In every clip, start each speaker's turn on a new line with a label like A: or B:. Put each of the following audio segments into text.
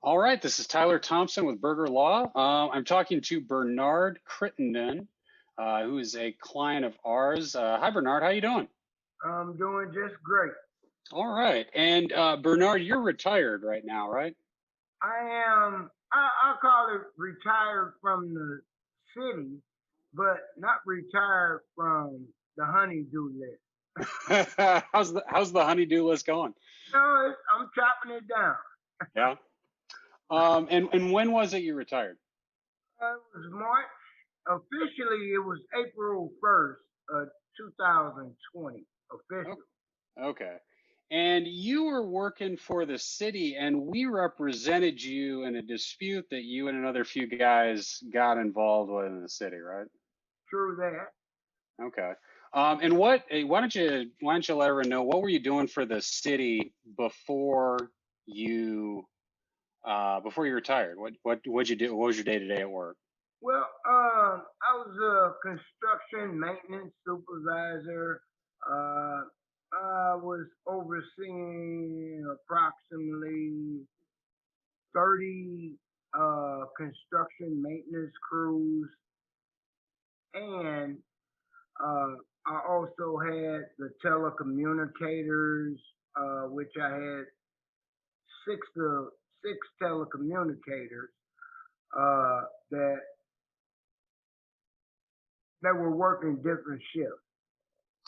A: All right, this is Tyler Thompson with Berger Law. I'm talking to Bernard Crittenden, who is a client of ours. Hi, Bernard. How you doing?
B: I'm doing just great.
A: All right, and Bernard, you're retired right now, right?
B: I call it retired from the city, but not retired from the honeydew list.
A: how's the honeydew list going?
B: No, I'm chopping it down.
A: Yeah. And when was it you retired?
B: It was March. Officially, it was April 1st, 2020. Officially.
A: Okay. And you were working for the city, and we represented you in a dispute that you and another few guys got involved with in the city, right?
B: True that.
A: Okay. And why don't you let everyone know what were you doing for the city before you retired? What'd you do? What was your day to day at work?
B: Well, I was a construction maintenance supervisor. Uh, I was overseeing approximately 30 construction maintenance crews, and I also had the telecommunicators, which I had six telecommunicators that were working different shifts.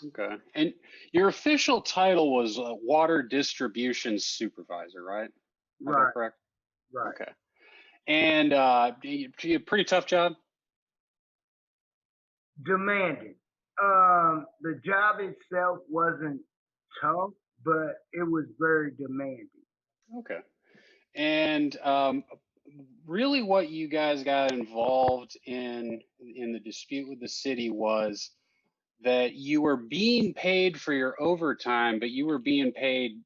A: Okay. And your official title was water distribution supervisor, right? Is that
B: Right,
A: correct?
B: right.
A: Okay. And you pretty tough job?
B: Demanding. The job itself wasn't tough, but it was very demanding.
A: Okay. And really what you guys got involved in the dispute with the city was that you were being paid for your overtime, but you were being paid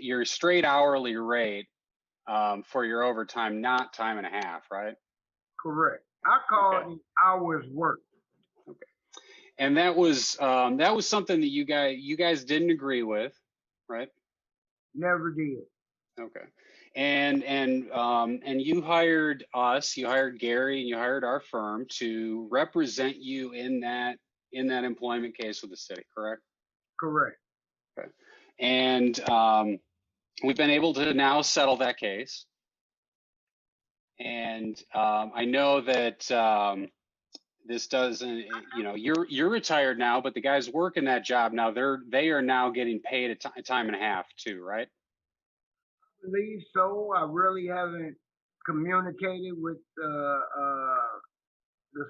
A: your straight hourly rate for your overtime, not time and a half, right?
B: Correct. I call
A: Okay.
B: it hours worked.
A: Okay. And that was something that you guys didn't agree with, right?
B: Never did.
A: Okay. And you hired us, you hired Gary, and you hired our firm to represent you in that employment case with the city, correct?
B: Correct.
A: Okay. And we've been able to now settle that case. And I know that this doesn't, you're retired now, but the guys working that job now, they are now getting paid a time and a half too, right?
B: I believe so. I really haven't communicated with the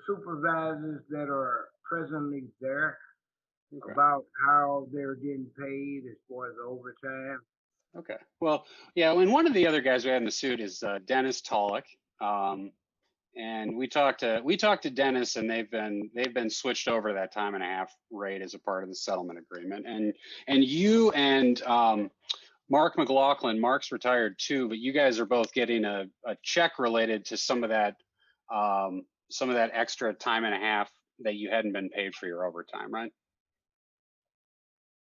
B: supervisors that are presently there
A: Okay.
B: about how they're getting paid as far as overtime.
A: Okay. Well, yeah, and one of the other guys we had in the suit is Dennis Tolick. And we talked to Dennis, and they've been switched over to that time and a half rate as a part of the settlement agreement. And you and Mark McLaughlin, Mark's retired too, but you guys are both getting a check related to some of that extra time and a half that you hadn't been paid for your overtime, right?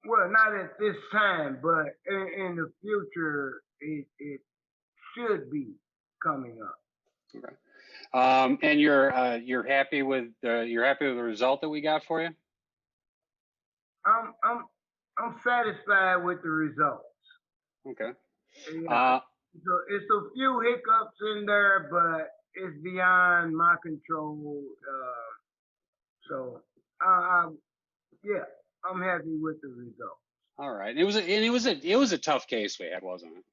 B: Well, not at this time, but in the future, it should be coming up.
A: Okay. And you're happy with the result that we got for you?
B: I'm satisfied with the results.
A: Okay.
B: Yeah. So it's a few hiccups in there, but it's beyond my control. So yeah, I'm happy with the result.
A: All right. It was a tough case we had, wasn't it?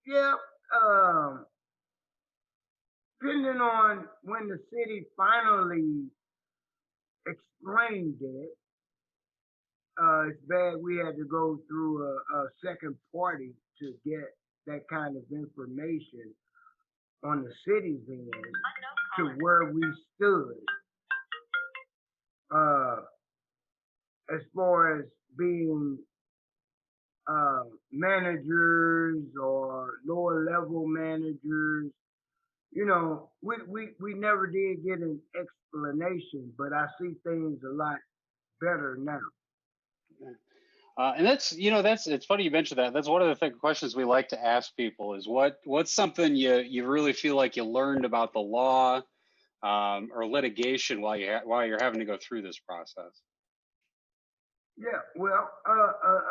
B: Yeah. Depending on when the city finally explained it, it's bad we had to go through a second party to get that kind of information on the city's end to where we stood. As far as being managers or lower level managers, we never did get an explanation, but I see things a lot better now.
A: And that's, it's funny you mentioned that. That's one of the questions we like to ask people is what's something you really feel like you learned about the law, or litigation while you're having to go through this process.
B: Yeah, well,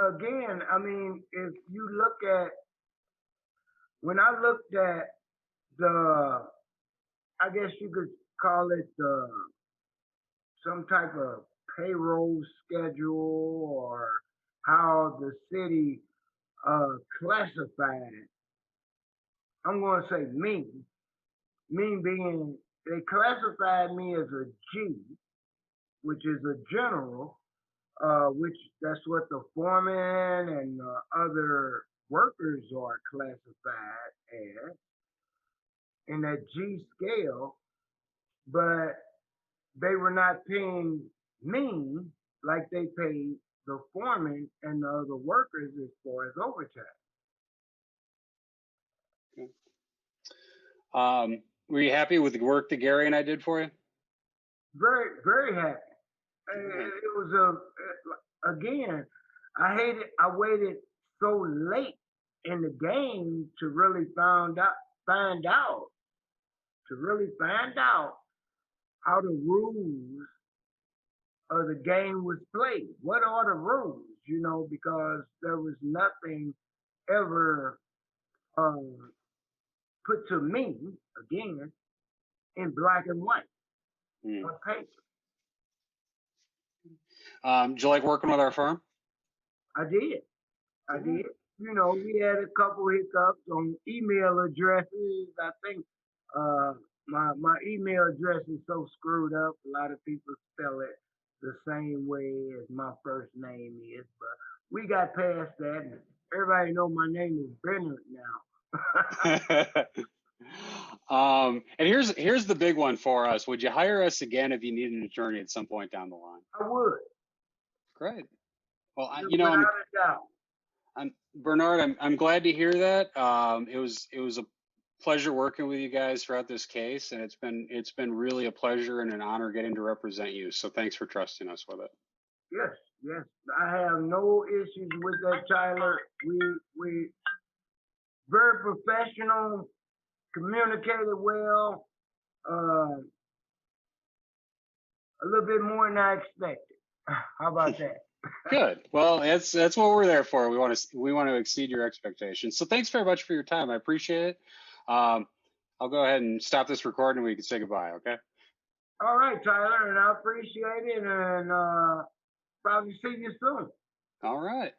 B: again, I mean, if you look at, when I looked at the, I guess you could call it some type of payroll schedule or how the city classified, I'm going to say me being, they classified me as a G, which is a general, which that's what the foreman and other workers are classified as in that G scale, but they were not paying me like they paid the foreman and the other workers as far as overtime.
A: Were you happy with the work that Gary and I did for you?
B: Very, very happy.
A: Good.
B: It was again, I waited so late in the game to really find out, find out how the rules of the game was played. What are the rules? Because there was nothing ever put to me again in black and white on paper.
A: Did you like working with our firm?
B: I did. I did. We had a couple hiccups on email addresses. I think my email address is so screwed up. A lot of people spell it the same way as my first name is, but we got past that. And everybody know my name is Bernard now.
A: And here's the big one for us. Would you hire us again if you need an attorney at some point down the line?
B: I would.
A: Great. Well,
B: Without a doubt.
A: Bernard, I'm glad to hear that. It was a pleasure working with you guys throughout this case, and it's been really a pleasure and an honor getting to represent you. So thanks for trusting us with it.
B: Yes. I have no issues with that, Tyler. We very professional, communicated well, a little bit more than I expected. How about that?
A: Good. Well, that's what we're there for. We want to exceed your expectations. So thanks very much for your time. I appreciate it. I'll go ahead and stop this recording. We can say goodbye. Okay.
B: All right, Tyler, and I appreciate it, and probably see you soon.
A: All right.